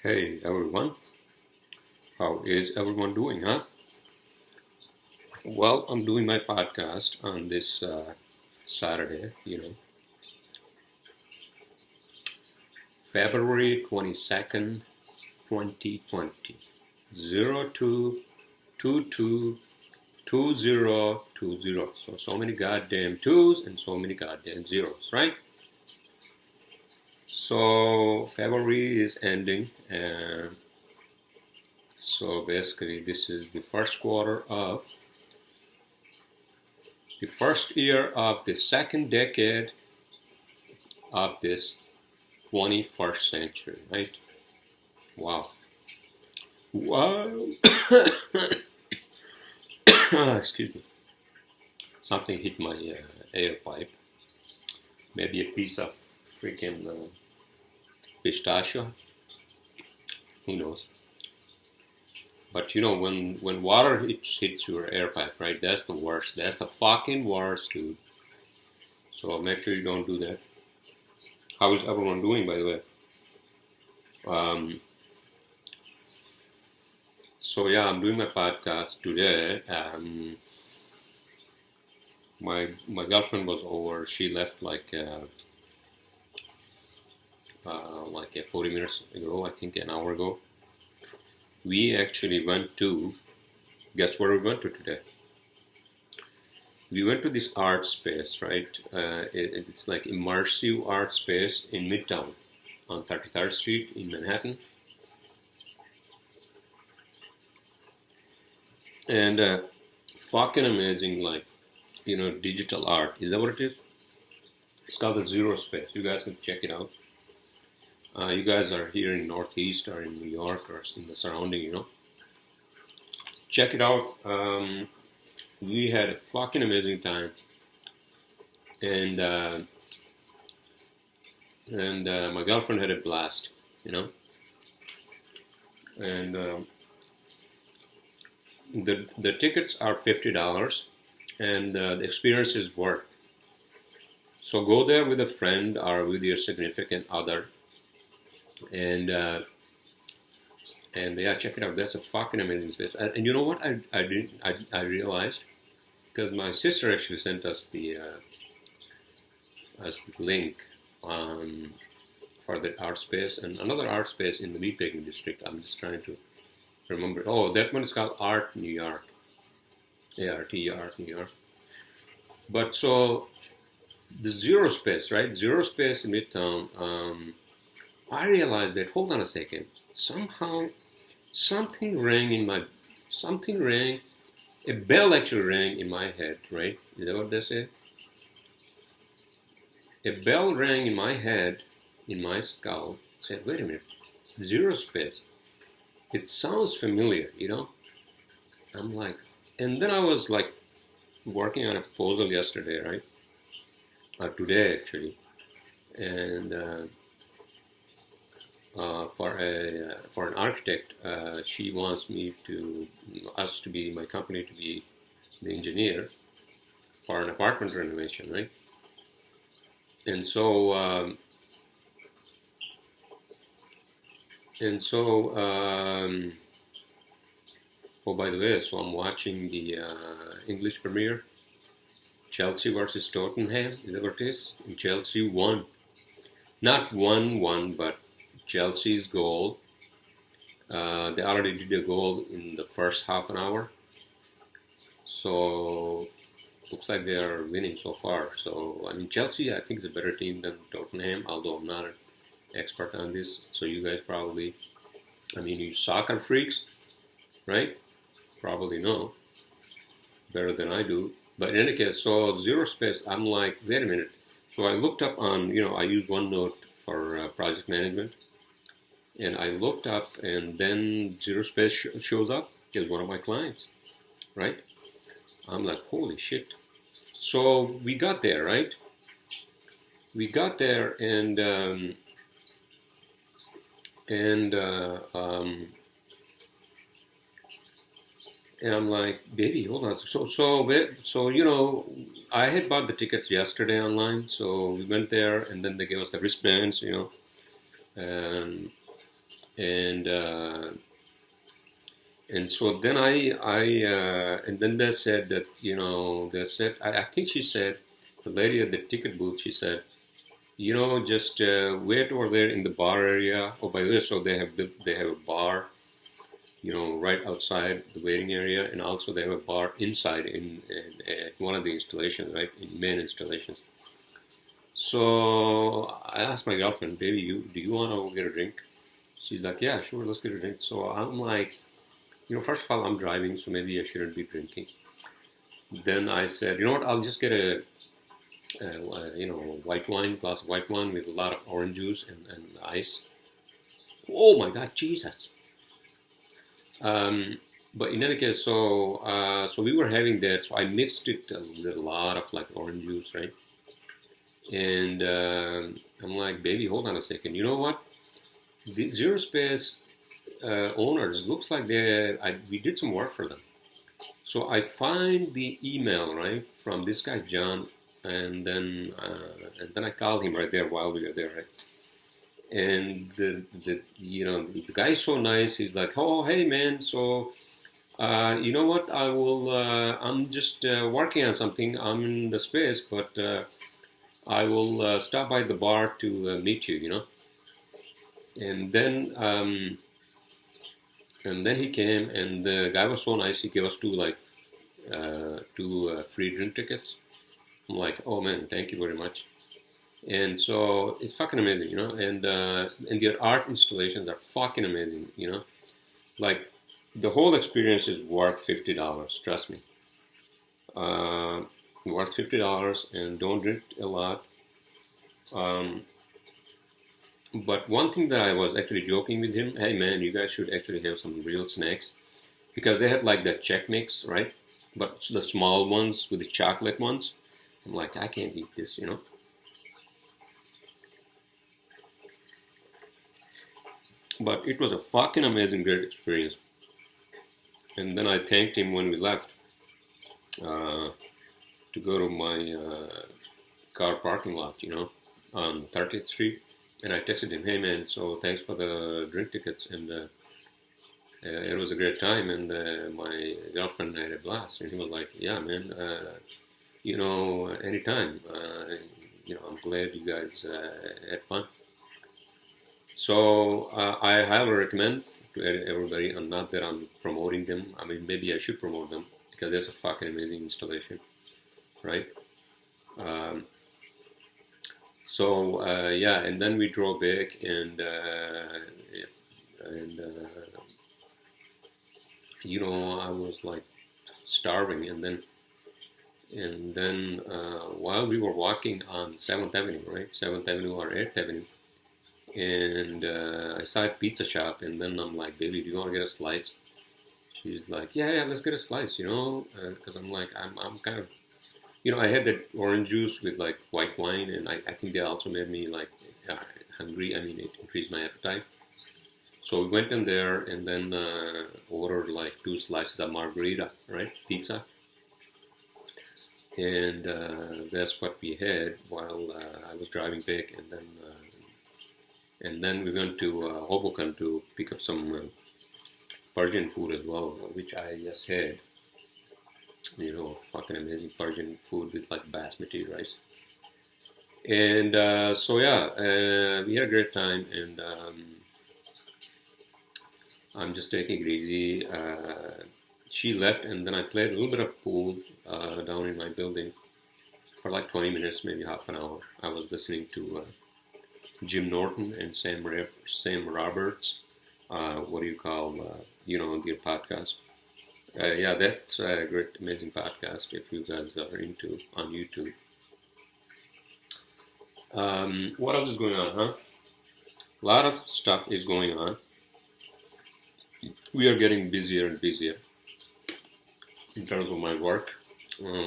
Hey everyone, how is everyone doing, huh? Well, I'm doing my podcast on this Saturday, February 22nd, 2020. 02222020. So many goddamn twos and so many goddamn zeros, right? So February is ending, and so basically this is the first year of the second decade of this 21st century, right? Wow. Wow. Excuse me. Something hit my air pipe. Maybe a piece of freaking pistachio. Who knows? But when water hits your air pipe, right? That's the worst. That's the fucking worst, dude. So make sure you don't do that. How is everyone doing, by the way? Um, so yeah, I'm doing my podcast today. My girlfriend was over. She left like 40 minutes ago, I think an hour ago. We actually went to, guess where we went to today? We went to this art space, right? It's like immersive art space in Midtown on 33rd Street in Manhattan. And fucking amazing, like, digital art. Is that what it is? It's called the Zerospace. You guys can check it out. You guys are here in Northeast or in New York or in the surrounding, check it out. We had a fucking amazing time, and my girlfriend had a blast, and the tickets are $50, and the experience is worth. So go there with a friend or with your significant other, and yeah, check it out. That's a fucking amazing space. And you know what? I realized, because my sister actually sent us the link for the art space and another art space in the Meatpacking district. I'm just trying to remember. Oh, that one is called Art New York. ART, Art New York. But so the Zerospace, right? Zerospace in Midtown. I realized that. Hold on a second. Somehow, something rang. A bell actually rang in my head, right? Is that what they say? A bell rang in my head, in my skull. Said, wait a minute, Zerospace. It sounds familiar, I'm like, and then I was like working on a proposal yesterday, right? Today actually, and for an architect, she wants us to be my company to be the engineer for an apartment renovation, right? And so oh, by the way, so I'm watching the English premiere, Chelsea versus Tottenham. Is that what it is? And Chelsea won. Not 1-1, but Chelsea's goal. They already did a goal in the first half an hour. So looks like they are winning so far. So, Chelsea, I think, is a better team than Tottenham, although I'm not an expert on this. So you guys probably, you soccer freaks, right? Probably know better than I do. But in any case, so Zerospace, I'm like, wait a minute. So I looked up on, I use OneNote for project management. And I looked up, and then Zerospace shows up as one of my clients, right? I'm like, holy shit. So we got there, right? We got there, and I'm like, baby, hold on. So I had bought the tickets yesterday online, so we went there, and then they gave us the wristbands, and and so then and then they said that, they said, I think she said, the lady at the ticket booth, she said, just wait over there in the bar area. Oh, by the way, so they have a bar, right outside the waiting area, and also they have a bar inside at one of the installations, right, in main installations. So I asked my girlfriend, baby, do you want to get a drink? She's like, yeah, sure, let's get a drink. So I'm like, first of all, I'm driving, so maybe I shouldn't be drinking. Then I said, you know what, I'll just get a white wine, glass of white wine with a lot of orange juice and ice. Oh my God, Jesus! But in any case, so we were having that. So I mixed it with a lot of like orange juice, right? And I'm like, baby, hold on a second. You know what? The Zerospace owners, looks like we did some work for them. So I find the email, right, from this guy John, and then I called him right there while we were there, right? And the guy's so nice. He's like, oh, hey man, so you know what? I'm just working on something. I'm in the space, but I will stop by the bar to meet you. And then he came, and the guy was so nice. He gave us two free drink tickets. I'm like, oh man, thank you very much. And so it's fucking amazing, and their art installations are fucking amazing, like the whole experience is worth $50. Trust me, worth $50, and don't drink a lot. But one thing that I was actually joking with him, hey man, you guys should actually have some real snacks, because they had like the Czech mix, right? But the small ones with the chocolate ones. I'm like, I can't eat this, But it was a fucking amazing, great experience. And then I thanked him when we left to go to my car parking lot, on 30th Street. And I texted him, hey man, so thanks for the drink tickets. And it was a great time. And my girlfriend had a blast. And he was like, yeah, man, anytime. I'm glad you guys had fun. So I highly recommend to everybody, and not that I'm promoting them. I mean, maybe I should promote them, because that's a fucking amazing installation, right? Yeah, and then we drove back, and I was like starving, and then while we were walking on 7th Avenue, right, 7th Avenue or 8th Avenue. And I saw a pizza shop, and then I'm like, baby, do you want to get a slice? She's like, yeah, let's get a slice, because I'm like, I'm kind of, I had that orange juice with like white wine, and I think they also made me like hungry. I mean, it increased my appetite. So we went in there, and then ordered like 2 slices of margarita, right, pizza. And that's what we had while I was driving back, and then we went to Hoboken to pick up some Persian food as well, which I just had. Fucking amazing Persian food with like basmati rice. And we had a great time, and I'm just taking it easy. She left, and then I played a little bit of pool down in my building for like 20 minutes, maybe half an hour. I was listening to Jim Norton and Sam Roberts. What do you call, their podcast? Yeah, that's a great, amazing podcast if you guys are into on YouTube. What else is going on, huh? A lot of stuff is going on. We are getting busier and busier in terms of my work,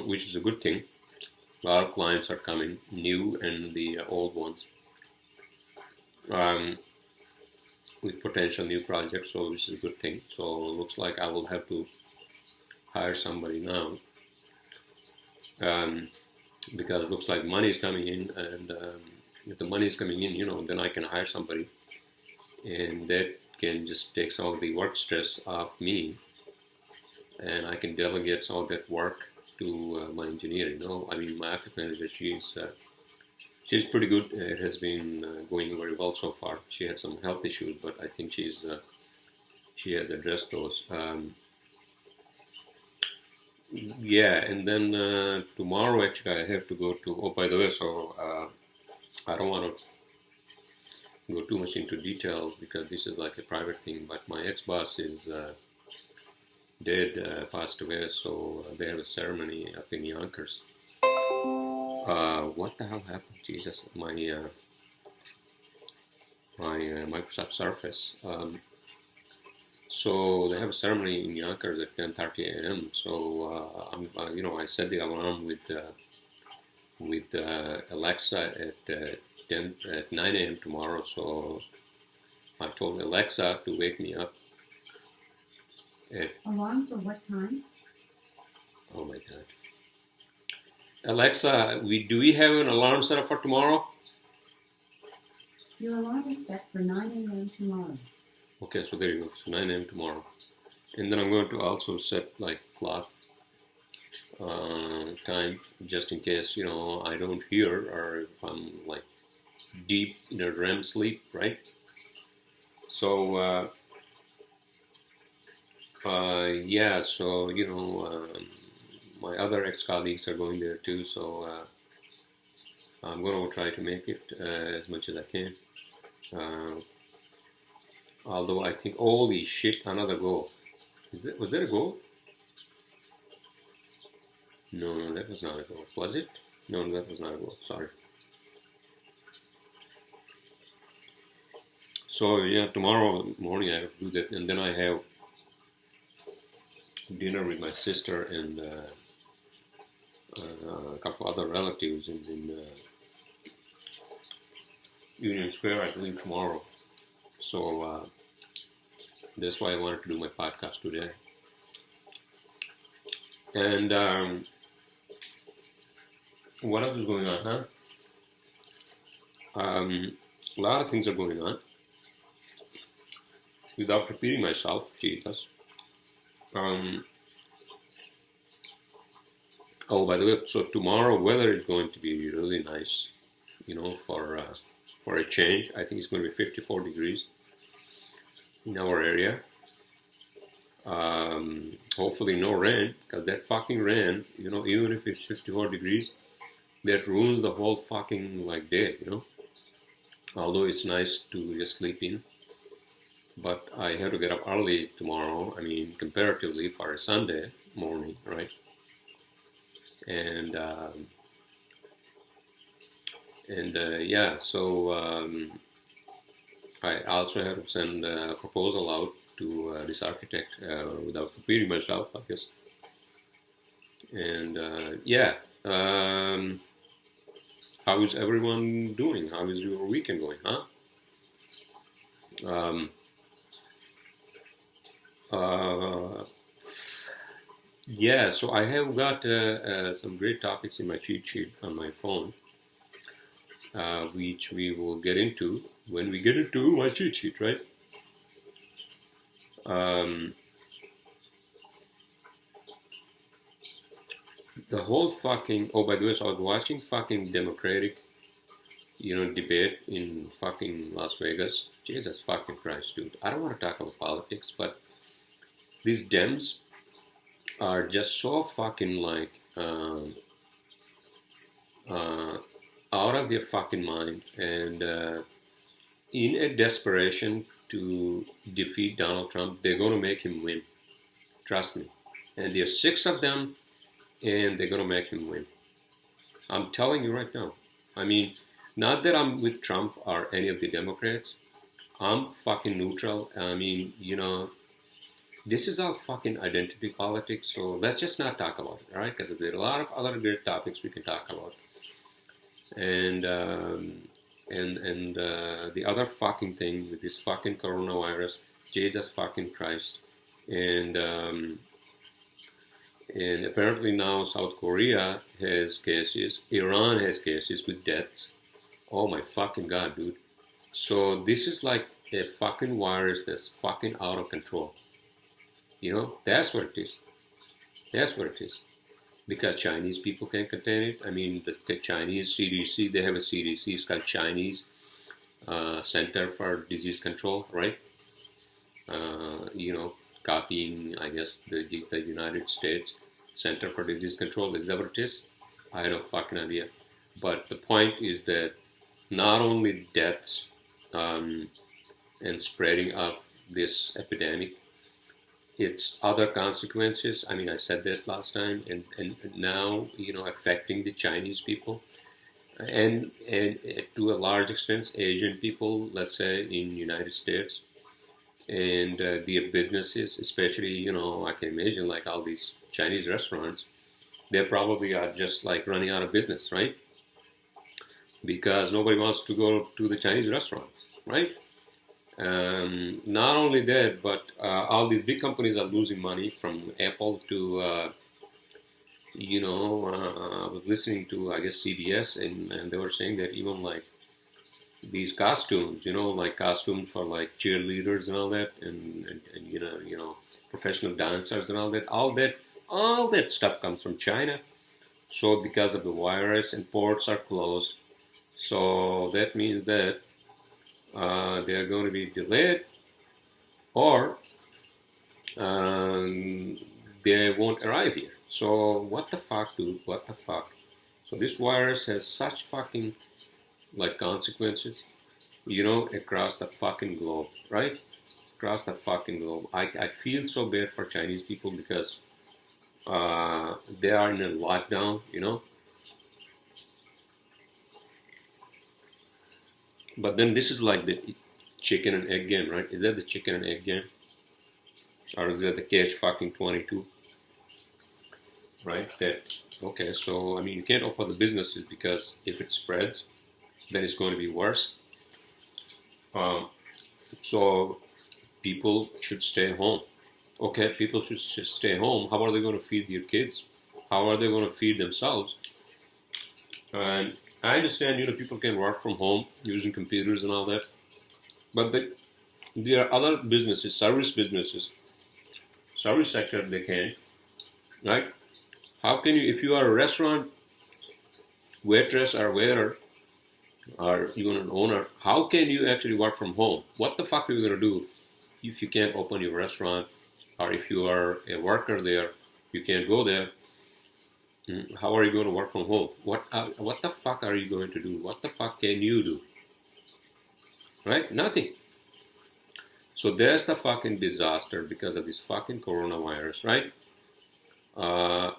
which is a good thing. A lot of clients are coming, new and the old ones, with potential new projects, so which is a good thing. So it looks like I will have to hire somebody now, because it looks like money is coming in, and if the money is coming in, then I can hire somebody, and that can just take some of the work stress off me, and I can delegate some of that work to my engineer. I mean, my office manager, she's pretty good. It has been going very well so far. She had some health issues, but I think she has addressed those. Yeah, and then tomorrow actually I have to go to. Oh, by the way, so I don't want to go too much into detail because this is like a private thing. But my ex-boss is dead, passed away, so they have a ceremony up in Yonkers. What the hell happened? Jesus, my Microsoft Surface. So they have a ceremony in Yonkers at 10:30 a.m. So I set the alarm with Alexa at 9 a.m. tomorrow. So I told Alexa to wake me up. Alarm for what time? Oh my God. Alexa, do we have an alarm set up for tomorrow? Your alarm is set for 9 a.m. tomorrow. Okay, so there you go. So 9 a.m. tomorrow. And then I'm going to also set like clock time just in case, I don't hear or if I'm like deep in a REM sleep, right? So, yeah, so, my other ex-colleagues are going there too, so I'm going to try to make it as much as I can. Although I think, holy shit, another goal. Was that a goal? No, that was not a goal. Was it? No, that was not a goal. Sorry. So, yeah, tomorrow morning I have to do that. And then I have dinner with my sister and a couple other relatives in Union Square, I believe, tomorrow. So that's why I wanted to do my podcast today. And what else is going on, huh? A lot of things are going on. Without repeating myself, Jesus. Oh, by the way, so tomorrow weather is going to be really nice, for a change. I think it's going to be 54 degrees in our area. Hopefully no rain, because that fucking rain, even if it's 54 degrees, that ruins the whole fucking day, Although it's nice to just sleep in. But I have to get up early tomorrow, comparatively for a Sunday morning, right? And yeah, so I also have to send a proposal out to this architect without repeating myself, I guess. And yeah, how is everyone doing? How is your weekend going, huh? Yeah, so I have got some great topics in my cheat sheet on my phone, which we will get into when we get into my cheat sheet, right? The whole fucking, oh, by the way, so I was watching fucking Democratic, debate in fucking Las Vegas. Jesus fucking Christ, dude. I don't want to talk about politics, but these Dems are just so fucking out of their fucking mind, and in a desperation to defeat Donald Trump, they're going to make him win. Trust me. And there's 6 of them, and they're going to make him win. I'm telling you right now. Not that I'm with Trump or any of the Democrats. I'm fucking neutral. This is all fucking identity politics, so let's just not talk about it, all right? Because there are a lot of other great topics we can talk about. And the other fucking thing with this fucking coronavirus, Jesus fucking Christ. And apparently now South Korea has cases, Iran has cases with deaths. Oh my fucking God, dude. So this is like a fucking virus that's fucking out of control. That's what it is. That's what it is. Because Chinese people can contain it. I mean, the Chinese CDC, they have a CDC, it's called Chinese Center for Disease Control, right? Copying, I guess, the United States Center for Disease Control. Is that what it is? I have no fucking idea. But the point is that not only deaths and spreading of this epidemic, it's other consequences. I mean, I said that last time, and now, affecting the Chinese people and to a large extent, Asian people, let's say, in United States. And the businesses, especially, I can imagine like all these Chinese restaurants, they probably are just like running out of business, right? Because nobody wants to go to the Chinese restaurant, right? Not only that, but all these big companies are losing money, from Apple to, I was listening to, I guess, CBS, and they were saying that even like these costumes, like costumes for like cheerleaders and all that, and professional dancers and all that stuff comes from China. So because of the virus and ports are closed, so that means that they are going to be delayed, or they won't arrive here. So what the fuck, dude? What the fuck? So this virus has such fucking like consequences, across the fucking globe, right? Across the fucking globe. I feel so bad for Chinese people because they are in a lockdown, But then this is like the chicken and egg game, right? Is that the chicken and egg game? Or is that the catch fucking 22? Right? Okay, so, I mean, you can't open the businesses because if it spreads, then it's going to be worse. So people should stay home. Okay, people should stay home. How are they going to feed their kids? How are they going to feed themselves? And I understand, people can work from home using computers and all that. But there are other businesses, service sector, they can't, right? How can you, if you are a restaurant waitress or waiter, or even an owner, how can you actually work from home? What the fuck are you going to do if you can't open your restaurant, or if you are a worker there, you can't go there? How are you going to work from home? What the fuck are you going to do? What the fuck can you do? Right? Nothing. So there's the fucking disaster because of this fucking coronavirus, right?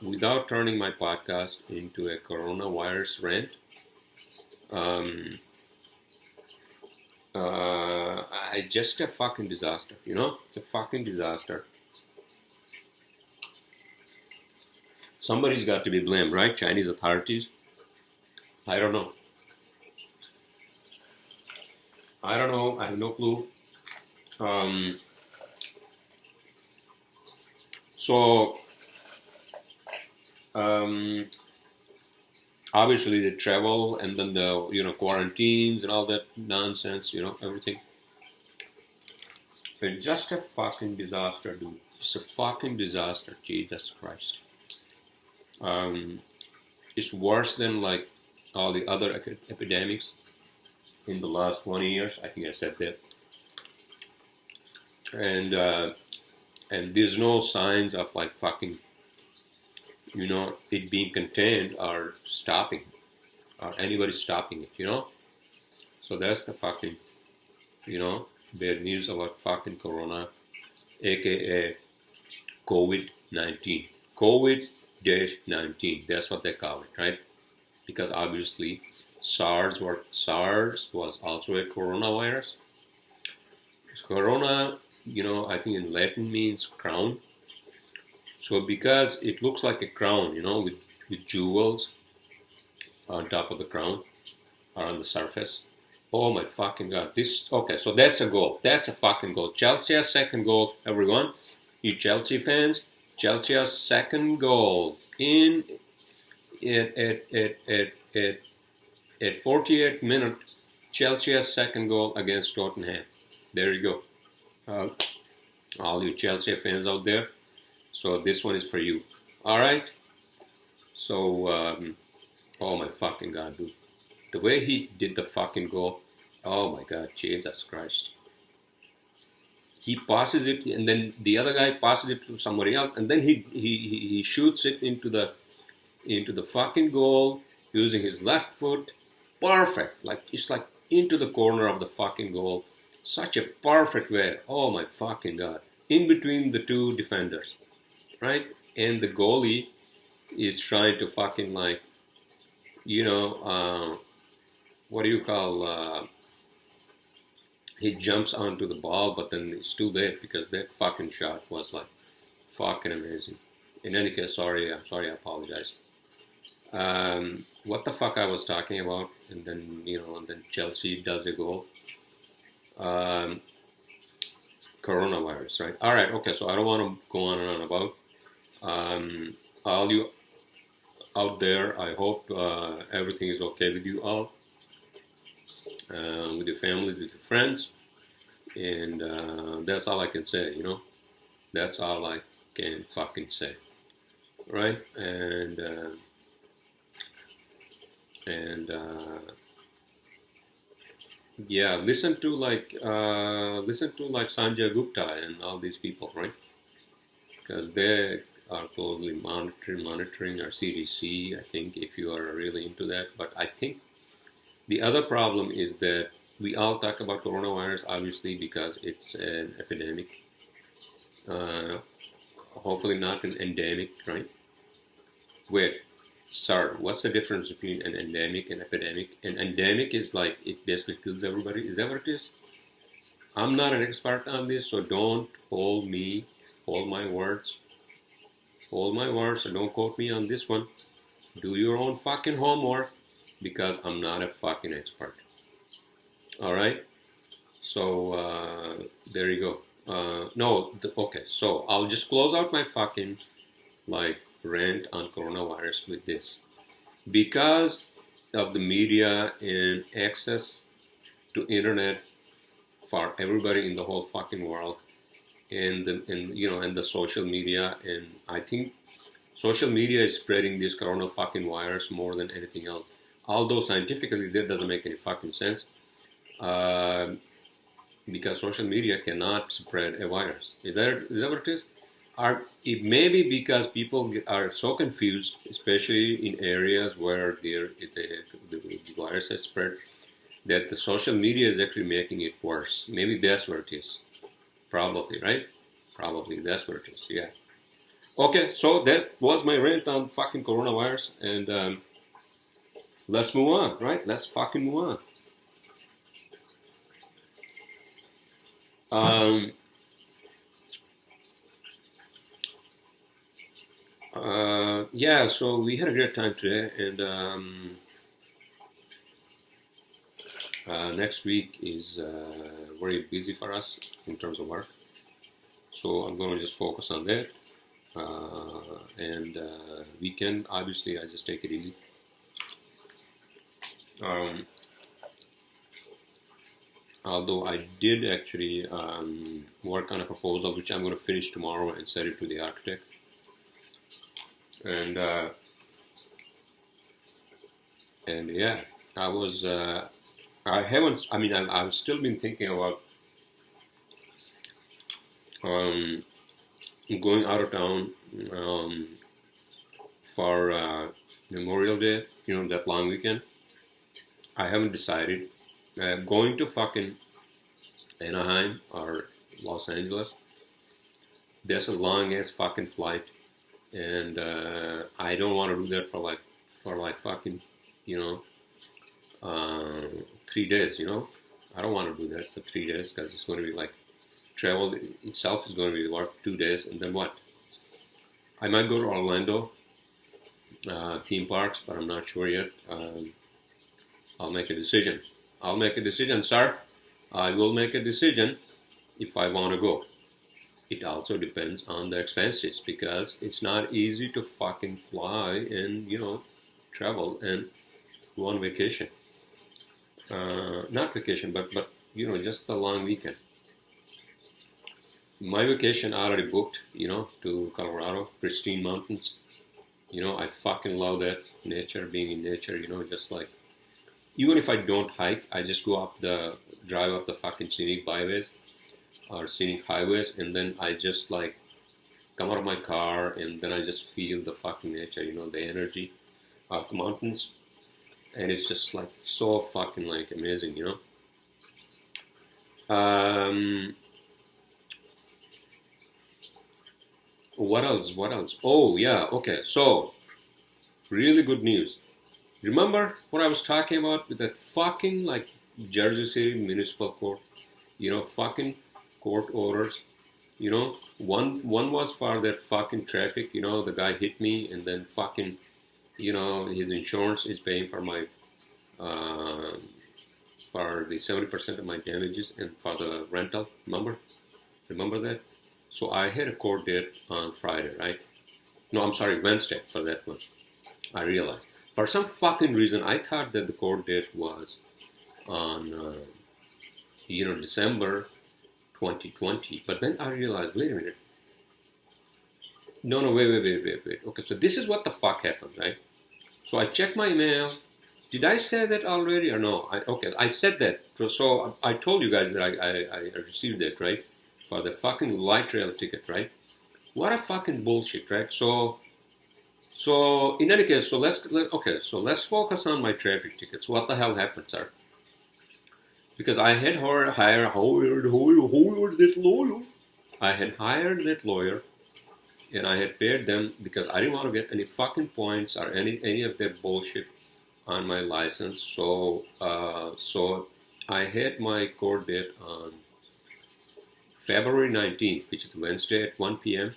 Without turning my podcast into a coronavirus rant, I just a fucking disaster, It's a fucking disaster. Somebody's got to be blamed, right? Chinese authorities? I don't know. I have no clue. Obviously the travel and then the quarantines and all that nonsense, everything. It's just a fucking disaster, dude. It's a fucking disaster. Jesus Christ. It's worse than like all the other epidemics in the last 20 years. I think I said that. And there's no signs of like fucking, it being contained or stopping, or anybody stopping it, So that's the fucking, bad news about fucking corona, aka COVID-19. COVID-19, that's what they call it, right? Because obviously SARS was also a coronavirus. Corona, I think in Latin means crown. So because it looks like a crown, with jewels on top of the crown or on the surface. Oh my fucking God. Okay, so that's a goal. That's a fucking goal. Chelsea's second goal, everyone. You Chelsea fans, Chelsea's second goal at 48 minutes, Chelsea's second goal against Tottenham. there you go. All you Chelsea fans out there. So this one is for you. All right. So, oh my fucking God, dude. The way he did the fucking goal, oh my God, Jesus Christ. He passes it, and then the other guy passes it to somebody else, and then he shoots it into the fucking goal using his left foot. Perfect, like just like into the corner of the fucking goal. Such a perfect way. Oh my fucking God. In between the two defenders, right? And the goalie is trying to fucking like, what do you call? He jumps onto the ball, but then it's too late because that fucking shot was like fucking amazing. In any case, sorry, I apologize. What the fuck I was talking about, and then Chelsea does a goal. Coronavirus, right? All right, okay. So I don't want to go on and on about. All you out there, I hope everything is okay with you all, with your families, with your friends, and that's all I can say. That's all I can fucking say, right? Yeah, listen to like Sanjay Gupta and all these people, right? Because they are closely monitoring our CDC. I think if you are really into that, but I think the other problem is that we all talk about coronavirus obviously because it's an epidemic. Hopefully not an endemic, right? Wait. Sir, what's the difference between an endemic and epidemic? An endemic is like it basically kills everybody. Is that what it is? I'm not an expert on this, so don't hold my words. Hold my words, so don't quote me on this one. Do your own fucking homework because I'm not a fucking expert. All right? So, there you go. Okay, so I'll just close out my fucking, rant on coronavirus with this. Because of the media and access to internet for everybody in the whole fucking world, and the social media, and I think social media is spreading this corona fucking virus more than anything else. Although scientifically that doesn't make any fucking sense, because social media cannot spread a virus. Is that what it is? It may be because people are so confused, especially in areas where the virus has spread, that the social media is actually making it worse. Maybe that's where it is. Probably, right? Probably that's where it is, yeah. Okay, so that was my rant on fucking coronavirus, and let's move on, right? Let's fucking move on. Yeah, so we had a great time today, and next week is very busy for us in terms of work. So I'm going to just focus on that. And weekend, obviously, I just take it easy. Although I did actually work on a proposal which I'm going to finish tomorrow and send it to the architect. And yeah, I've still been thinking about going out of town for Memorial Day, that long weekend. I haven't decided. Going to fucking Anaheim or Los Angeles, that's a long ass fucking flight. And I don't want to do that for fucking 3 days. I don't want to do that for 3 days because it's going to be travel itself is going to be worth 2 days, and then what? I might go to Orlando theme parks, but I'm not sure yet. I'll make a decision. Sir. I will make a decision if I want to go. It also depends on the expenses because it's not easy to fucking fly and, travel and go on vacation. Not vacation, but just a long weekend. my vacation already booked, to Colorado, pristine mountains. I fucking love that nature, being in nature, just like, even if I don't hike, I just drive up the fucking scenic byways or scenic highways, and then I just like come out of my car, and then I just feel the fucking nature, the energy of the mountains, and it's just like so fucking like amazing. Um, what else? What else? Oh yeah, okay. So really good news. Remember what I was talking about with that fucking like Jersey City Municipal Court? Fucking court orders. One was for that fucking traffic. The guy hit me, and then fucking, his insurance is paying for my uh, for the 70% of my damages and for the rental. Remember that? So I had a court date on Friday, right? No, I'm sorry, Wednesday for that one. I realized. For some fucking reason, I thought that the court date was on, December 2020. But then I realized, wait a minute. No, wait. Okay, so this is what the fuck happened, right? So I checked my email. Did I say that already or no? I said that. So I told you guys that I received it, right? For the fucking light rail ticket, right? What a fucking bullshit, right? So in any case, so let's focus on my traffic tickets. What the hell happened, sir? Because I had hired that lawyer. I had hired that lawyer, and I had paid them because I didn't want to get any fucking points or any of that bullshit on my license. So I had my court date on February 19th, which is Wednesday at 1 p.m.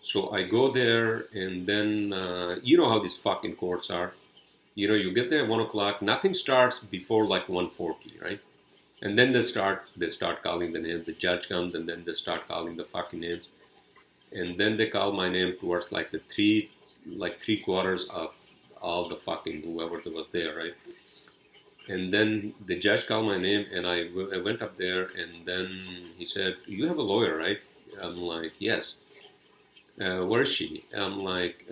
So I go there, and then you know how these fucking courts are. You get there at 1 o'clock. Nothing starts before like 1:40, right? And then they start calling the names. The judge comes, and then they start calling the fucking names. And then they call my name towards like three quarters of all the fucking whoever was there, right? And then the judge called my name, and I went up there, and then he said, "You have a lawyer, right?" I'm like, "Yes." Where is she? I'm like,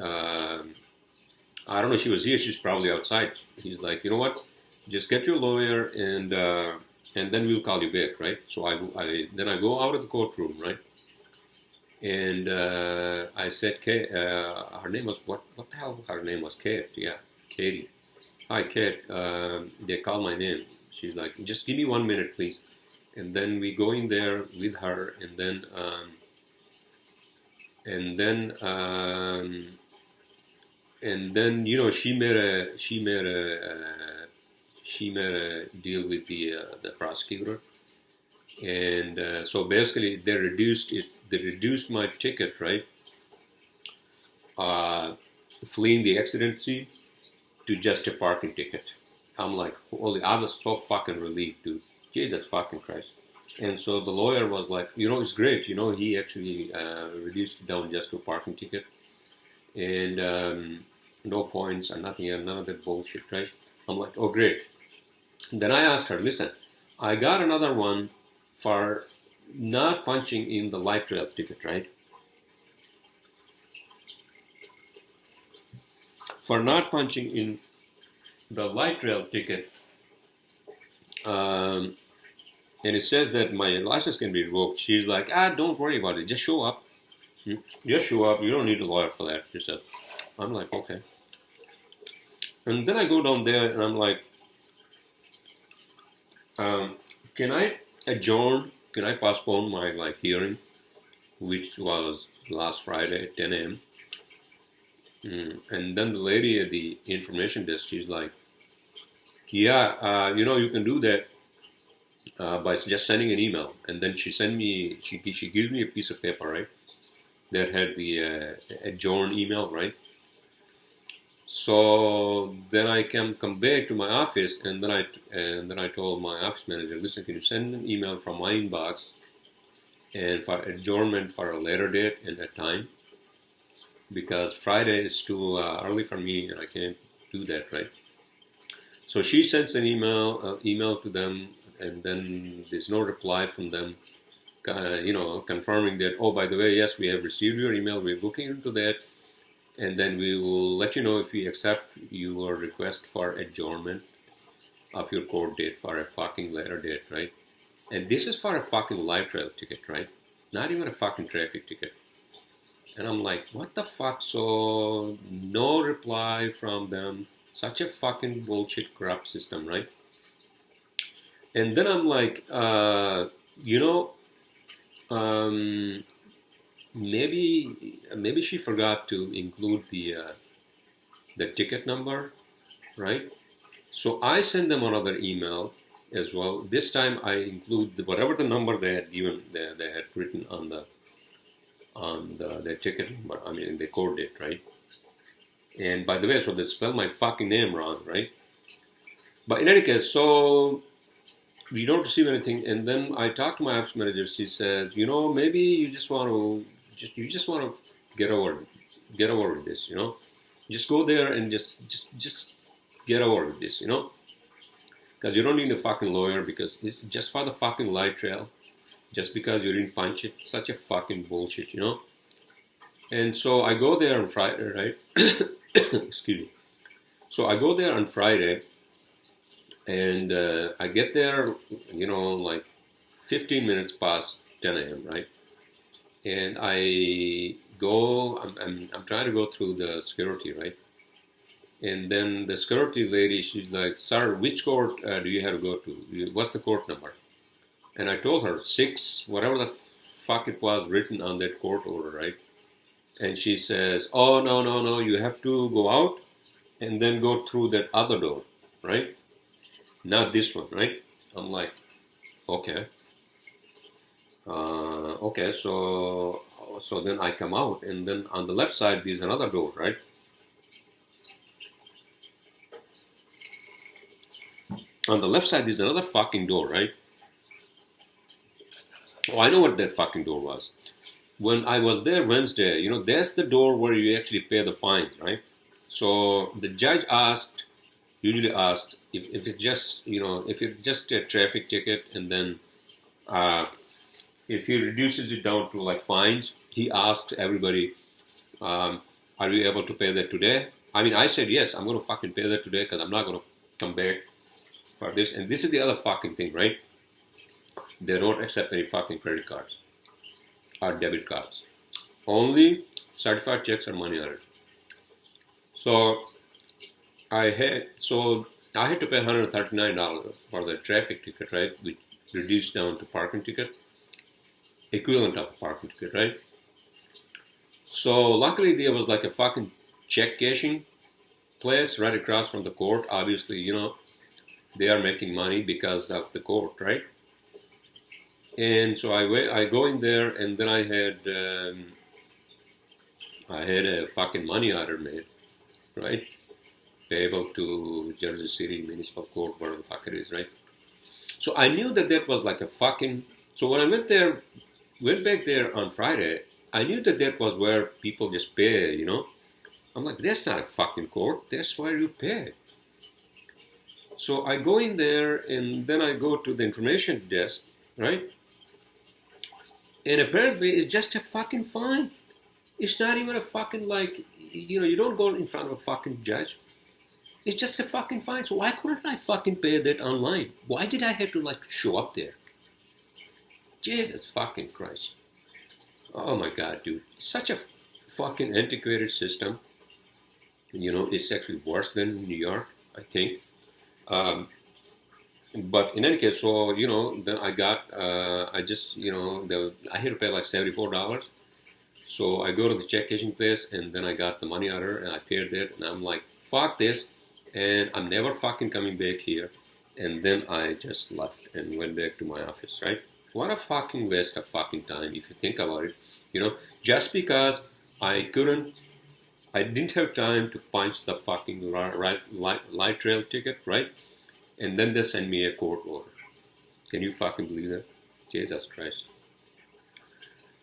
I don't know. She was here. She's probably outside. He's like, you know what? Just get your lawyer, and then we'll call you back, right? So then I go out of the courtroom, right? And I said, her name was what? What the hell? Her name was Kate. Yeah, Katie. Hi, Kate. They call my name. She's like, just give me 1 minute, please. And then we go in there with her, and then she made a deal with the prosecutor, and so basically they reduced my ticket, right? Fleeing the accident scene to just a parking ticket. I'm like, holy! I was so fucking relieved, dude. Jesus fucking Christ. And so the lawyer was like, it's great. He actually reduced it down just to a parking ticket. And no points or nothing, none of that bullshit, right? I'm like, oh, great. Then I asked her, listen, I got another one for not punching in the light rail ticket, right? For not punching in the light rail ticket, and it says that my license can be revoked. She's like, don't worry about it. Just show up. Just show up. You don't need a lawyer for that, she said. I'm like, okay. And then I go down there, and I'm like, can I postpone my hearing, which was last Friday at 10 a.m.? And then the lady at the information desk, she's like, yeah, you can do that by just sending an email. And then she gives me a piece of paper, right, that had the adjourn email, right? So then I can come back to my office, and then I told my office manager, listen, can you send an email from my inbox and for adjournment for a later date and a time? Because Friday is too early for me, and I can't do that, right? So she sends an email to them, and then there's no reply from them. confirming that, oh, by the way, yes, we have received your email, we're looking into that, and then we will let you know if we accept your request for adjournment of your court date for a fucking later date, right? And this is for a fucking light trail ticket, right? Not even a fucking traffic ticket. And I'm like, what the fuck? So, no reply from them. Such a fucking bullshit corrupt system, right? And then I'm like, um, maybe she forgot to include the ticket number, right? So I send them another email as well. This time I include whatever the number they had given, they had written on the ticket number. I mean, the court date, right? And by the way, so they spelled my fucking name wrong, right? But in any case, so we don't receive anything. And then I talked to my office manager. She says, maybe you just want to get over with this, just go there and just get over with this, because you don't need a fucking lawyer because it's just for the fucking light trail, just because you didn't punch it. Such a fucking bullshit, And so I go there on Friday, right? Excuse me. So I go there on Friday, and I get there, like 15 minutes past 10 a.m., right? And I go, I'm trying to go through the security, right? And then the security lady, she's like, sir, which court do you have to go to? What's the court number? And I told her, 6, whatever the fuck it was written on that court order, right? And she says, oh, no, you have to go out and then go through that other door, right? Not this one, right? I'm like, okay. Okay, so then I come out, and then on the left side, there's another door, right? On the left side, there's another fucking door, right? Oh, I know what that fucking door was. When I was there Wednesday, that's the door where you actually pay the fine, right? So the judge usually asked, if it's just, if it's just a traffic ticket, and then if he reduces it down to like fines, he asked everybody, are you able to pay that today? I mean, I said, yes, I'm going to fucking pay that today because I'm not going to come back for this. And this is the other fucking thing, right? They don't accept any fucking credit cards or debit cards. Only certified checks or money orders. So I had to pay $139 for the traffic ticket, right? Which reduced down to parking ticket, equivalent of a parking ticket, right? So luckily there was like a fucking check cashing place right across from the court. Obviously, they are making money because of the court, right? And so I go in there, and then I had a fucking money order made, right? Payable to Jersey City Municipal Court, whatever the fuck it is, right? So I knew that was like a fucking. So when I went back there on Friday, I knew that was where people just pay, I'm like, that's not a fucking court. That's where you pay. So I go in there, and then I go to the information desk, right? And apparently it's just a fucking fine. It's not even a fucking you don't go in front of a fucking judge. It's just a fucking fine. So why couldn't I fucking pay that online? Why did I have to show up there? Jesus fucking Christ. Oh my God, dude. It's such a fucking antiquated system. It's actually worse than New York, I think. But in any case, so, then I got, I just, I had to pay like $74. So I go to the check cashing place, and then I got the money order, and I paid it, and I'm like, fuck this, and I'm never fucking coming back here. And then I just left and went back to my office, right? What a fucking waste of fucking time, if you think about it. Just because I didn't have time to punch the fucking light trail ticket, right? And then they send me a court order. Can you fucking believe that? Jesus Christ.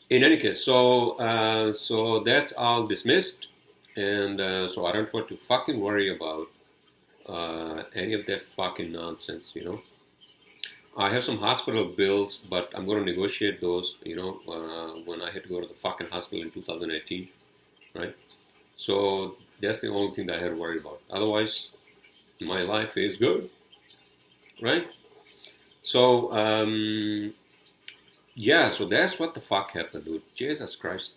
In any case, so that's all dismissed, and so I don't want to fucking worry about any of that fucking nonsense, I have some hospital bills, but I'm going to negotiate those, when I had to go to the fucking hospital in 2018, right? So that's the only thing that I had to worry about. Otherwise, my life is good, right? So, yeah, so that's what the fuck happened, dude. Jesus Christ.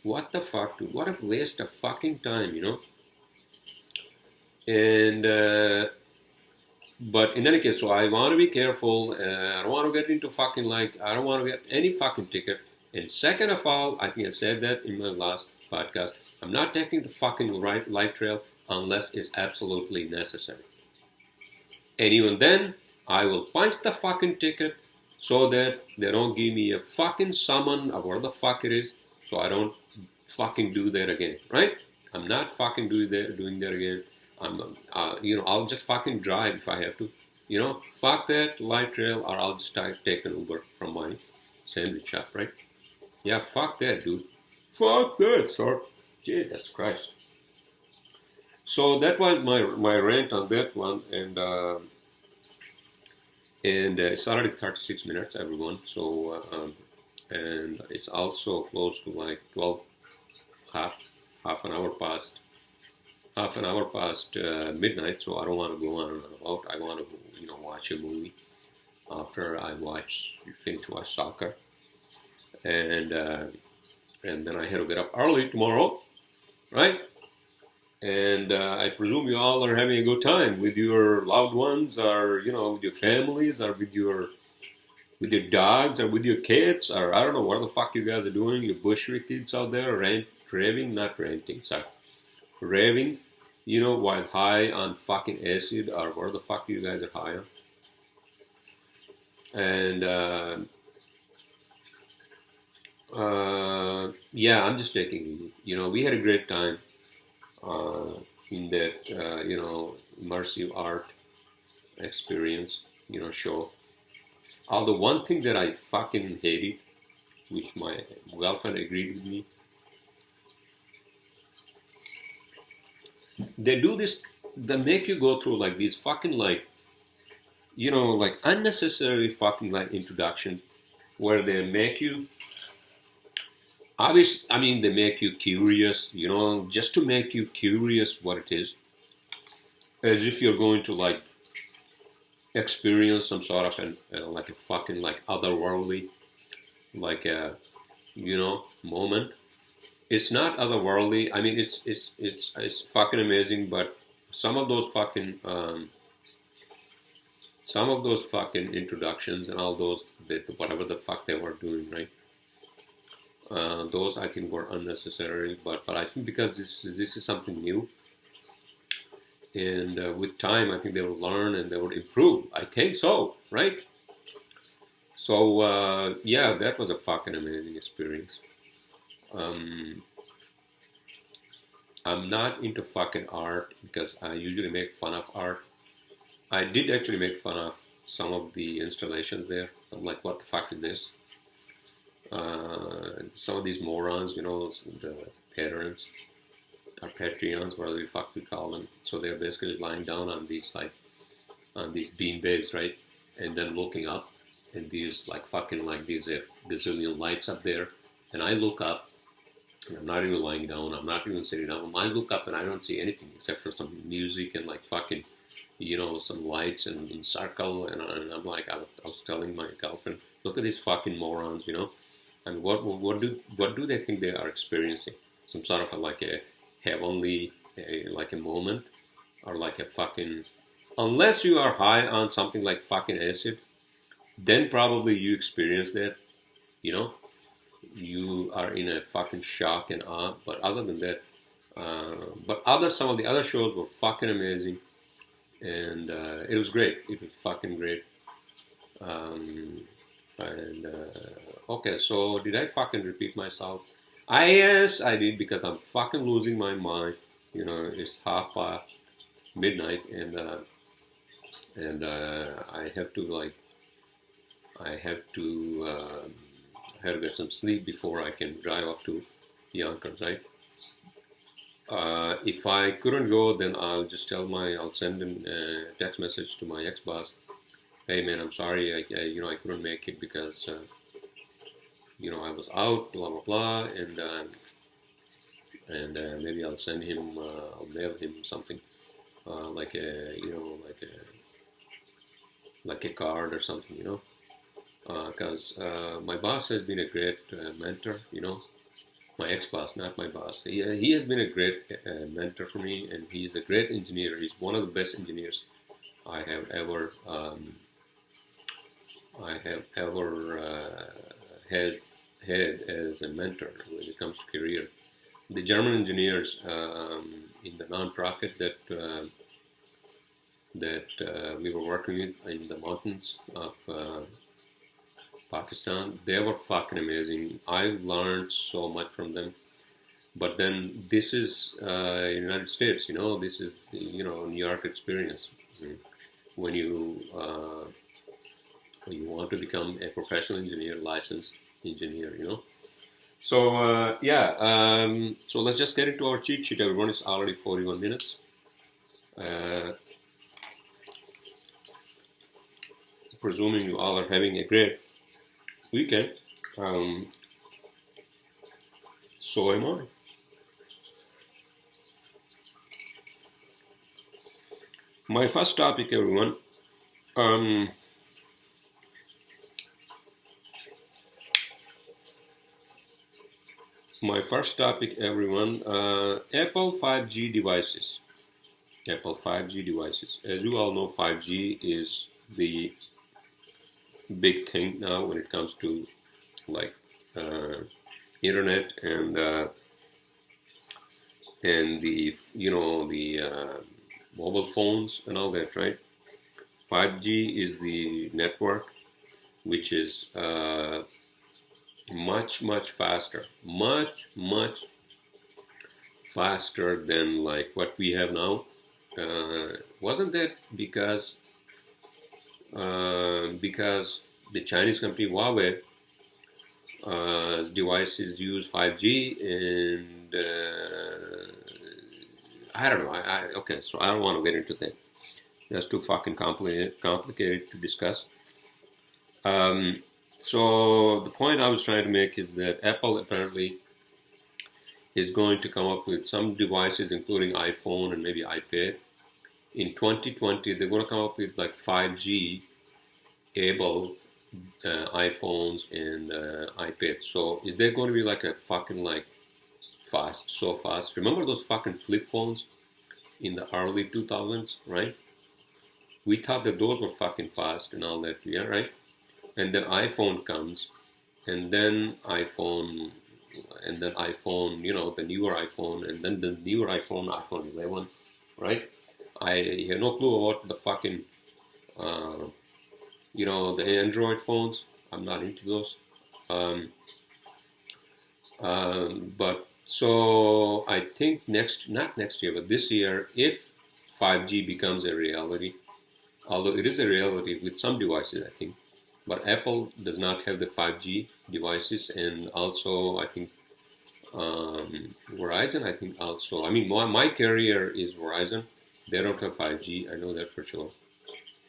What the fuck, dude? What a waste of fucking time. And, but in any case, so I want to be careful. I don't want to get into fucking I don't want to get any fucking ticket. And second of all, I think I said that in my last podcast, I'm not taking the fucking right light trail unless it's absolutely necessary. And even then, I will punch the fucking ticket so that they don't give me a fucking summon or whatever the fuck it is, so I don't fucking do that again, right? I'm not fucking doing that again. I'll just fucking drive if I have to. Fuck that light trail, or I'll just take an Uber from my sandwich shop, right? Yeah, fuck that, dude. Fuck that, sir. Jesus Christ. So that was my rant on that one, and it's already 36 minutes, everyone. So and it's also close to like 12, half an hour past midnight. So I don't want to go on and about. I want to watch a movie after I finish watch soccer, and then I had to get up early tomorrow, right? And I presume you all are having a good time with your loved ones, or with your families, or with your dogs, or with your kids, or I don't know what the fuck you guys are doing. Your bushwick kids out there, raving, while high on fucking acid, or where the fuck you guys are high on. And yeah, I'm just taking it. We had a great time in that immersive art experience, show. Although one thing that I fucking hated, which my girlfriend agreed with me, they do this. They make you go through like these fucking like unnecessary fucking like introduction, where they make you. Obviously, I mean, they make you curious, just to make you curious what it is, as if you're going to like experience some sort of like a fucking like otherworldly, like a moment. It's not otherworldly. I mean, it's fucking amazing, but some of those fucking introductions and all those whatever the fuck they were doing, right? Those I think were unnecessary, but I think because this is something new, and with time I think they will learn and they will improve. I think so, right? So yeah, that was a fucking amazing experience. I'm not into fucking art because I usually make fun of art. I did actually make fun of some of the installations there. I'm like, what the fuck is this? Some of these morons, the patrons or Patreons, whatever the fuck we call them. So they're basically lying down on these bean babes, right? And then looking up, and these like fucking like these gazillion lights up there. And I look up, and I'm not even lying down. I'm not even sitting down. I look up and I don't see anything except for some music and like fucking, some lights and in circle. And I'm like, I was telling my girlfriend, look at these fucking morons, And what do they think they are experiencing? Some sort of like a heavenly, like a moment, or like a fucking. Unless you are high on something like fucking acid, then probably you experience that. You are in a fucking shock and awe. But other than that, some of the other shows were fucking amazing, and it was great. It was fucking great. Okay, so did I fucking repeat myself? Yes, I did, because I'm fucking losing my mind. It's half past midnight, and I have to get some sleep before I can drive up to Yonkers, right? If I couldn't go, then I'll just I'll send a text message to my ex-boss hey man, I'm sorry, I couldn't make it because I was out, blah blah blah, and maybe I'll mail him something like a like a card or something, because my boss has been a great mentor, my ex-boss, not my boss. He has been a great mentor for me, and he's a great engineer. He's one of the best engineers I have ever has had as a mentor when it comes to career. The German engineers in the nonprofit that we were working with in the mountains of Pakistan, they were fucking amazing. I learned so much from them. But then this is United States, this is the, New York experience. When you want to become a professional engineer, licensed engineer. So so let's just get into our cheat sheet. Everyone, it's already 41 minutes. Presuming you all are having a great weekend, so am I. My first topic, everyone. My first topic, everyone. Apple 5G devices. Apple 5G devices. As you all know, 5G is the big thing now when it comes to like internet and the mobile phones and all that, right? 5G is the network which is much faster, much faster than like what we have now. Wasn't that because the Chinese company Huawei devices use 5G, and I don't know. Okay, so I don't want to get into that. That's too fucking complicated to discuss. So the point I was trying to make is that Apple apparently is going to come up with some devices, including iPhone and maybe iPad. In 2020, they're going to come up with like 5G able iPhones and iPads. So is there going to be like a fucking like so fast? Remember those fucking flip phones in the early 2000s, right? We thought that those were fucking fast and all that, yeah, right? And then iPhone comes, and then iPhone, the newer iPhone, and then the newer iPhone 11, right? I have no clue about the fucking, the Android phones. I'm not into those. But so I think not next year, but this year, if 5G becomes a reality, although it is a reality with some devices, I think, but Apple does not have the 5G devices, and also I think Verizon, I think also. I mean, my carrier is Verizon. They don't have 5G. I know that for sure.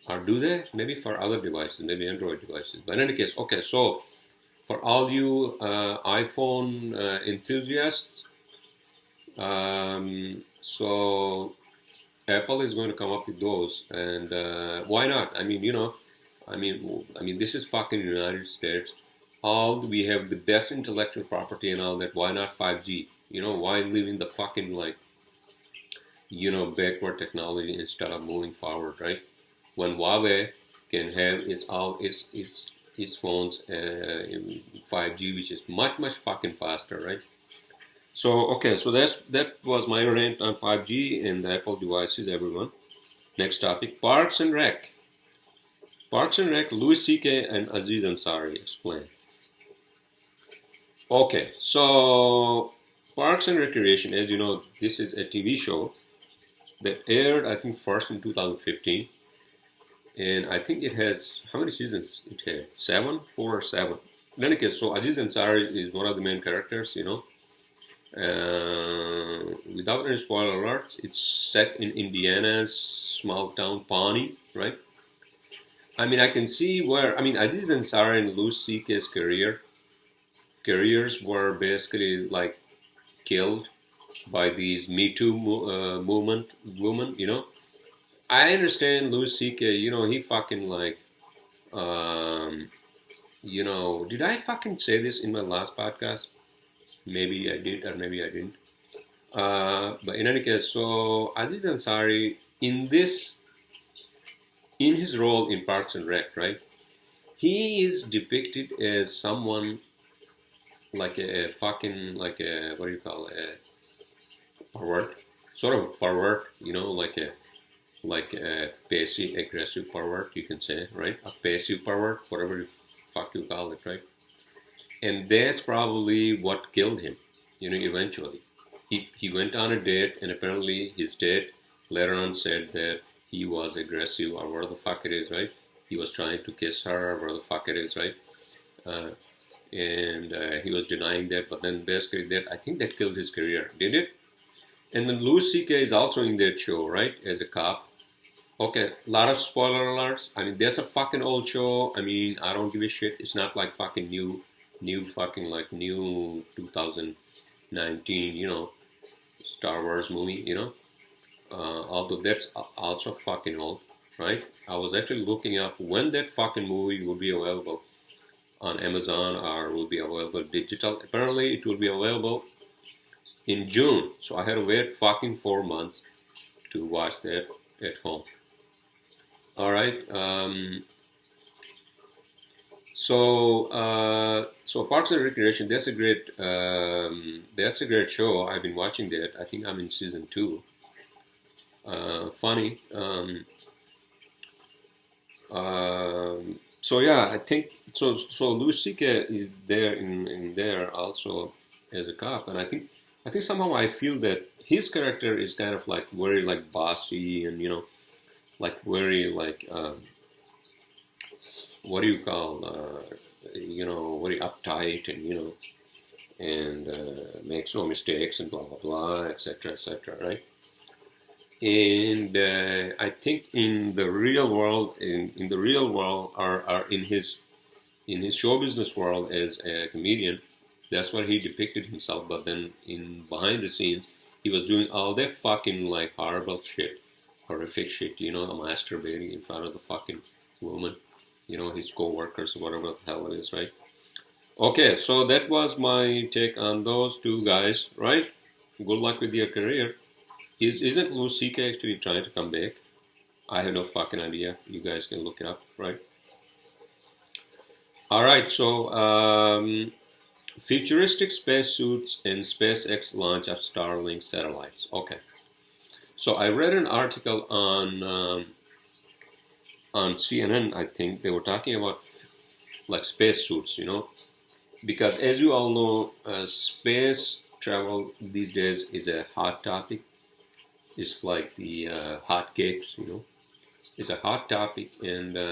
Or do they? Maybe for other devices, maybe Android devices. But in any case, okay, so for all you iPhone enthusiasts, so Apple is going to come up with those, and why not? I mean, this is fucking United States. We have the best intellectual property and all that. Why not 5G? Why live in the fucking backward technology instead of moving forward, right? When Huawei can have its phones in 5G, which is much fucking faster, right? So okay, so that was my rant on 5G and the Apple devices, everyone. Next topic: Parks and Rec. Parks and Rec. Louis C.K. and Aziz Ansari explain. Okay, so Parks and Recreation, as you know, this is a TV show that aired, I think, first in 2015. And I think it has, how many seasons it had? 4 or 7. In any case, so Aziz Ansari is one of the main characters, without any spoiler alerts, it's set in Indiana's small town Pawnee, right? I mean, I can see where, I mean, Aziz Ansari and Louis C.K.'s careers were basically like killed by these Me Too movement women, you know. I understand Louis C.K., you know, he fucking like, um, you know, did I fucking say this in my last podcast? Maybe I did, or maybe I didn't. But in any case, so Aziz Ansari, in his role in Parks and Rec, right? He is depicted as someone like a fucking like a what do you call it? A pervert, sort of a pervert, you know, like a passive aggressive pervert, you can say, right? A passive pervert, whatever the fuck you call it, right? And that's probably what killed him, you know, eventually. He went on a date, and apparently his date later on said that he was aggressive, or where the fuck it is, right? He was trying to kiss her, or where the fuck it is, right? Uh, and he was denying that, but then basically that, I think that killed his career, did it? And then Louis C.K. is also in that show, right, as a cop. Okay, a lot of spoiler alerts. I mean, there's a fucking old show. I mean, I don't give a shit. It's not like fucking new fucking like new 2019, you know, Star Wars movie, you know. Although that's also fucking old, right? I was actually looking up when that fucking movie will be available on Amazon or will be available digital. Apparently, it will be available in June. So I had to wait fucking 4 months to watch that at home. All right. So Parks and Recreation. That's a great show. I've been watching that. I think I'm in season 2. Funny. So yeah, I think so. So Louis C.K. is there in there also as a cop, and I think somehow I feel that his character is kind of like very like bossy and, you know, like very like what do you call you know, very uptight, and, you know, and makes no mistakes and blah blah blah, etc., right? And I think in the real world, in the real world, or in his show business world as a comedian, that's what he depicted himself. But then in behind the scenes, he was doing all that fucking like horrible shit, horrific shit, you know, masturbating in front of the fucking woman, you know, his co-workers, whatever the hell it is, right? Okay, so that was my take on those two guys, right? Good luck with your career. Isn't Louis C.K. actually trying to come back? I have no fucking idea. You guys can look it up, right? All right, so futuristic spacesuits and SpaceX launch of Starlink satellites. Okay, so I read an article on CNN. I think they were talking about like spacesuits, you know, because as you all know, space travel these days is a hot topic. It's like the hot cakes, you know. It's a hot topic, and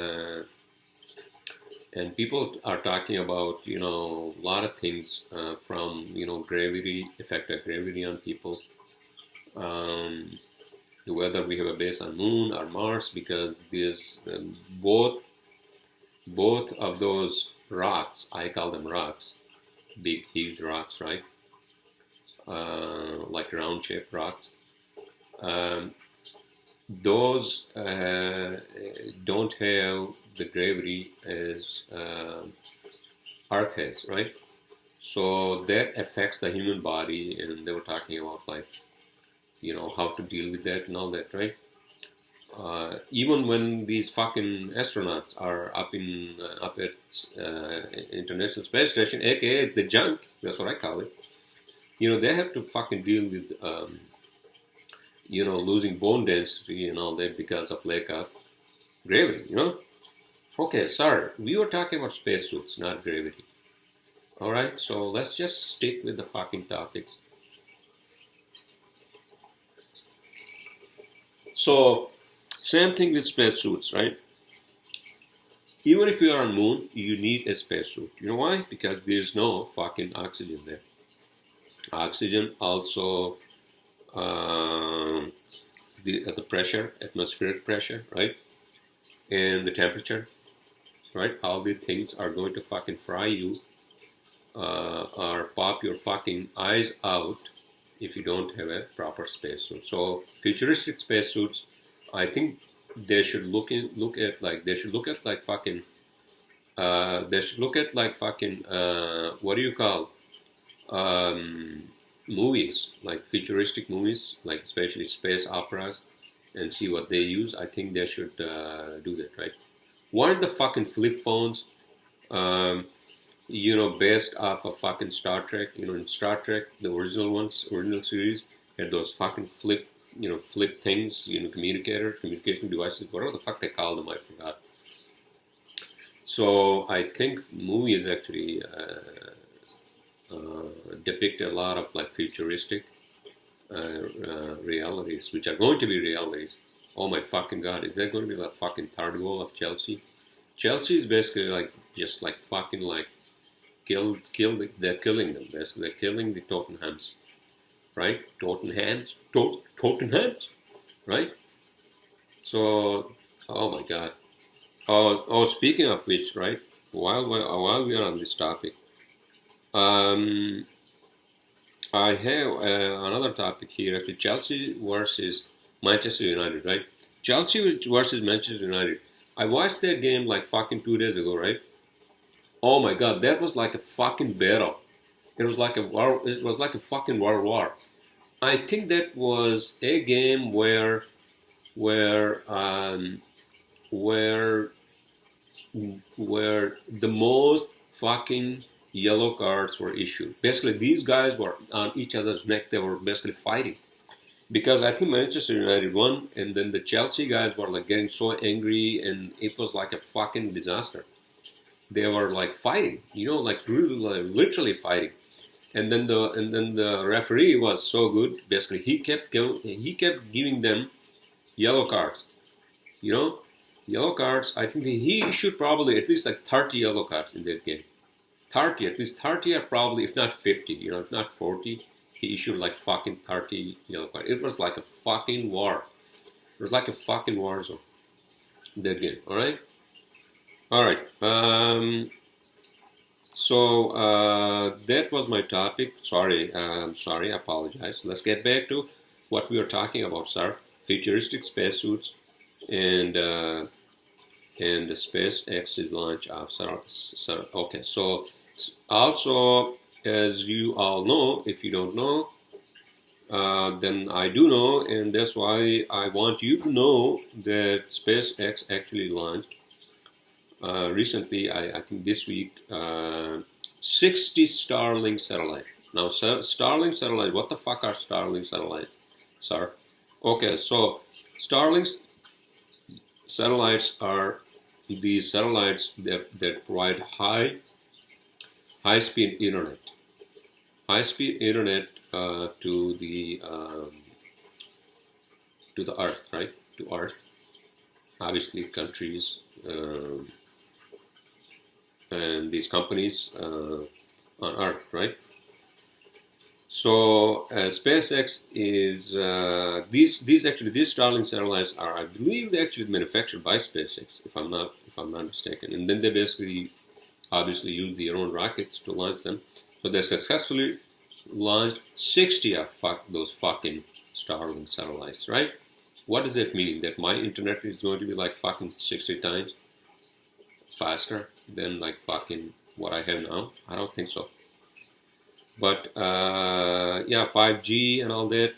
people are talking about, you know, a lot of things from, you know, gravity, effect of gravity on people, um, whether we have a base on Moon or Mars, because there's both of those rocks. I call them rocks, big, huge rocks, right? Like round-shaped rocks. Um, those don't have the gravity as Earth has, right? So that affects the human body, and they were talking about like, you know, how to deal with that and all that, right? Even when these fucking astronauts are up at International Space Station, aka the junk, that's what I call it. You know, they have to fucking deal with you know, losing bone density and all that because of lack of gravity, you know? Okay, sorry. We were talking about spacesuits, not gravity. Alright, so let's just stick with the fucking topics. So, same thing with spacesuits, right? Even if you are on Moon, you need a spacesuit. You know why? Because there's no fucking oxygen there. Oxygen also the pressure, atmospheric pressure, right? and the temperature, right? All these things are going to fucking fry you or pop your fucking eyes out if you don't have a proper spacesuit. So futuristic spacesuits, I think they should look at like fucking they should look at like fucking what do you call um, movies, like futuristic movies, like especially space operas, and see what they use. I think they should do that, right? Weren't the fucking flip phones, based off of fucking Star Trek? In Star Trek, the original series, had those fucking flip things, communication devices, whatever the fuck they call them, I forgot. So I think movies actually depict a lot of like futuristic realities, which are going to be realities. Oh my fucking god, is that going to be the fucking third goal of Chelsea? Chelsea is basically like just like fucking like they're killing them. Basically, they're killing the Tottenhams, right? Tottenhams, right? So, oh my god. Oh, speaking of which, right? While we are on this topic, I have another topic here. Actually, Chelsea versus Manchester United, right? Chelsea versus Manchester United. I watched that game like fucking 2 days ago, right? Oh my god, that was like a fucking battle. It was like a war. It was like a fucking world war. I think that was a game where where the most fucking yellow cards were issued. Basically, these guys were on each other's neck. They were basically fighting. Because I think Manchester United won, and then the Chelsea guys were like getting so angry, and it was like a fucking disaster. They were like fighting, like really, like, literally fighting. And then the referee was so good. Basically, he kept giving them yellow cards. Yellow cards. I think he issued probably at least like 30 yellow cards in that game. 30, at least 30, or probably if not 50. If not 40. He issued like fucking 30 yellow cards. It was like a fucking war. It was like a fucking war zone. That game. All right. All right. So that was my topic. Sorry. I apologize. Let's get back to what we were talking about, sir. Futuristic spacesuits and the SpaceX's launch of okay. So also, as you all know, if you don't know, then I do know, and that's why I want you to know that SpaceX actually launched recently, I think this week, 60 Starlink satellites. Now, Starlink satellite, what the fuck are Starlink satellites, sir? Okay, so Starlink satellites are these satellites that provide high-speed internet. High-speed internet to the Earth, right? To Earth. Obviously, countries and these companies on Earth, right? So SpaceX is these Starlink satellites are, I believe, they actually manufactured by SpaceX, if I'm not mistaken, and then they basically obviously use their own rockets to launch them. So they successfully launched 60 of those fucking Starlink satellites, right? What does that mean? That my internet is going to be like fucking 60 times faster than like fucking what I have now? I don't think so. But yeah, 5G and all that,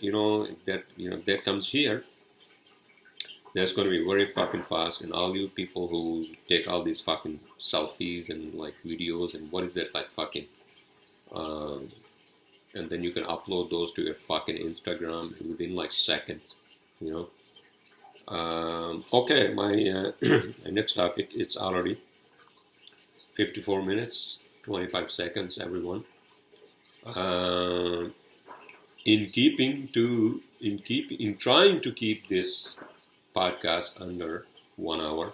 that comes here. That's going to be very fucking fast. And all you people who take all these fucking selfies and like videos and what is that like fucking, and then you can upload those to your fucking Instagram within like seconds, Okay, my next topic, it's already 54 minutes, 25 seconds, everyone. In trying to keep this podcast under 1 hour,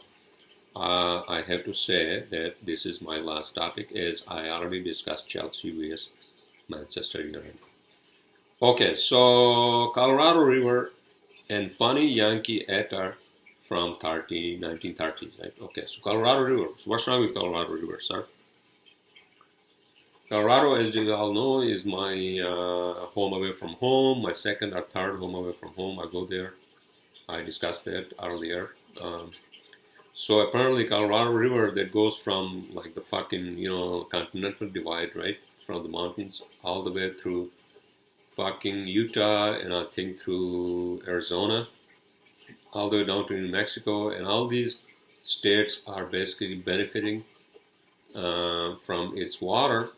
I have to say that this is my last topic, as I already discussed Chelsea vs Manchester United. Okay, so Colorado River and funny Yankee actor from 1930s, right? Okay, so Colorado River. So what's wrong with Colorado River, sir? Colorado, as you all know, is my home away from home, my second or third home away from home. I go there. I discussed that earlier. So apparently Colorado River that goes from like the fucking, continental divide, right? From the mountains all the way through fucking Utah and I think through Arizona, all the way down to New Mexico, and all these states are basically benefiting from its water,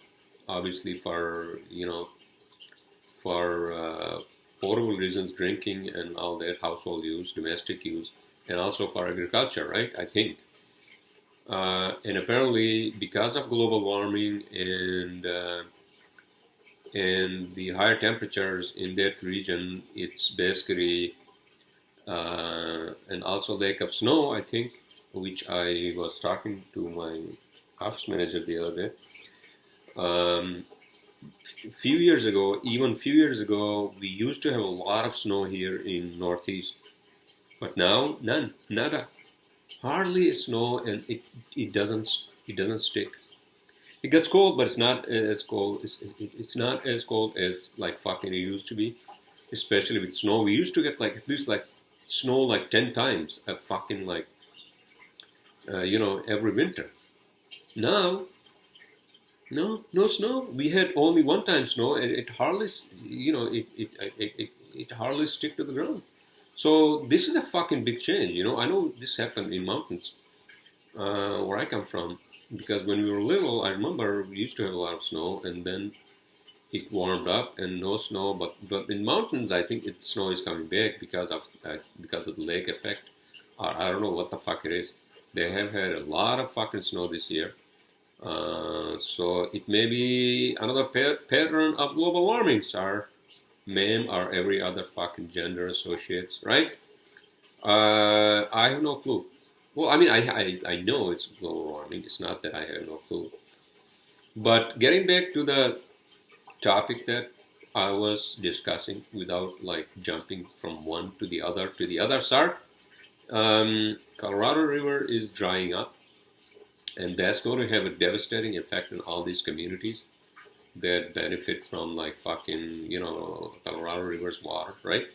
obviously for potable reasons, drinking and all that, household use, domestic use, and also for agriculture, right? I think. And apparently, because of global warming and the higher temperatures in that region, it's basically and also lack of snow, I think, which I was talking to my office manager the other day. Few years ago, we used to have a lot of snow here in Northeast, but now none, nada, hardly snow, and it doesn't stick. It gets cold, but it's not as cold. It's not as cold as like fucking it used to be, especially with snow. We used to get like at least like snow like 10 times a fucking like every winter. Now, no snow. We had only one time snow, and it hardly it hardly stick to the ground. So this is a fucking big change. I know this happened in mountains where I come from, because when we were little, I remember we used to have a lot of snow, and then it warmed up and no snow. But in mountains, I think snow is coming back because of the lake effect. Or I don't know what the fuck it is. They have had a lot of fucking snow this year. So it may be another pattern of global warming, sir, ma'am, or every other fucking gender associates, right? I have no clue. Well, I mean, I know it's global warming. It's not that I have no clue. But getting back to the topic that I was discussing, without like jumping from one to the other, sir, Colorado River is drying up. And that's going to have a devastating effect on all these communities that benefit from like fucking, Colorado River's water, right?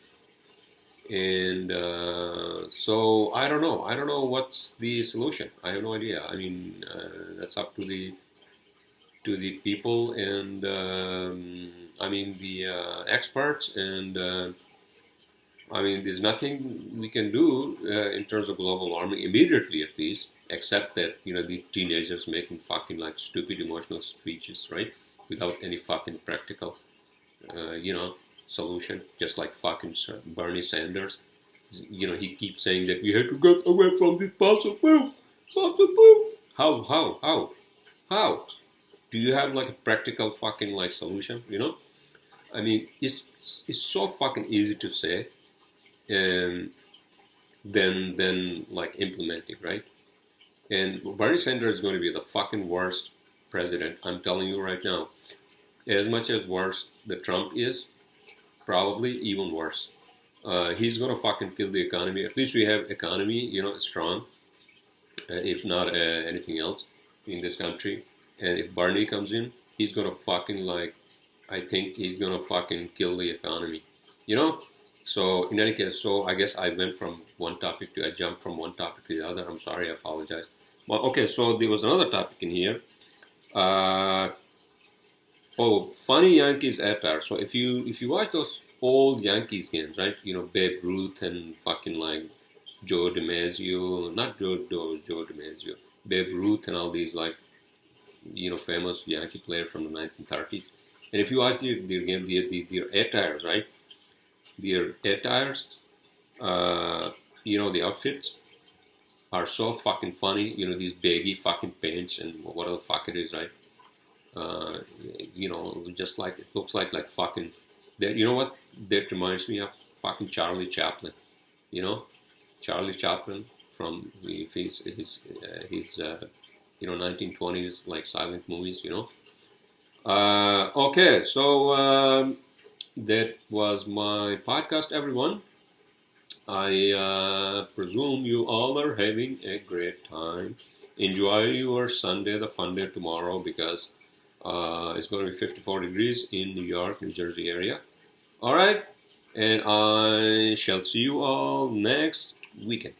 And so I don't know. I don't know what's the solution. I have no idea. I mean, that's up to the people and I mean the experts. And I mean, there's nothing we can do in terms of global warming immediately, at least, except that the teenagers making fucking like stupid emotional speeches, right, without any fucking practical solution, just like fucking Bernie Sanders. He keeps saying that we have to get away from this fossil fuel. How do you have like a practical fucking like solution? I mean, it's so fucking easy to say and then like implementing, right? And Bernie Sanders is going to be the fucking worst president. I'm telling you right now. As much as worse the Trump is, probably even worse. He's going to fucking kill the economy. At least we have economy, strong, if not anything else in this country. And if Bernie comes in, he's going to fucking I think he's going to fucking kill the economy. So in any case, so I guess I jumped from one topic to the other. I'm sorry, I apologize. But okay, so there was another topic in here. Funny Yankees attire. So if you watch those old Yankees games, right? Babe Ruth and fucking like Joe DiMaggio, not Joe DiMaggio, Babe Ruth and all these like famous Yankee players from the 1930s. And if you watch their game, their attires, right? Their attires, the outfits are so fucking funny. These baggy fucking pants and whatever the fuck it is, right? Just like it looks like fucking. That what that reminds me of? Fucking Charlie Chaplin. Charlie Chaplin from his 1920s like silent movies. Okay, so that was my podcast, everyone. I presume you all are having a great time. Enjoy your Sunday, the fun day tomorrow, because it's going to be 54 degrees in New York, New Jersey area. All right, and I shall see you all next weekend.